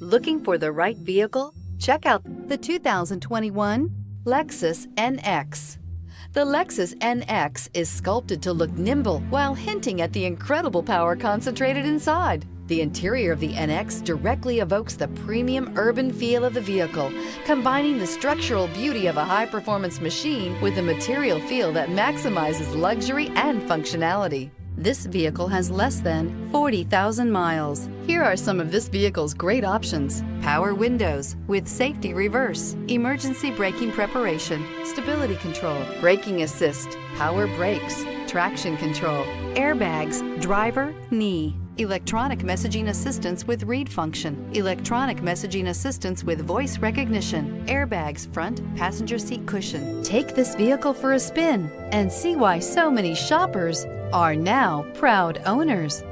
Looking for the right vehicle? Check out the 2021 Lexus NX. The Lexus NX is sculpted to look nimble while hinting at the incredible power concentrated inside. The interior of the NX directly evokes the premium urban feel of the vehicle, combining the structural beauty of a high-performance machine with a material feel that maximizes luxury and functionality. This vehicle has less than 40,000 miles. Here are some of this vehicle's great options: power windows with safety reverse, emergency braking preparation, stability control, braking assist, power brakes, traction control, airbags, driver, knee, electronic messaging assistance with read function, electronic messaging assistance with voice recognition, airbags, front passenger seat cushion. Take this vehicle for a spin and see why so many shoppers are now proud owners.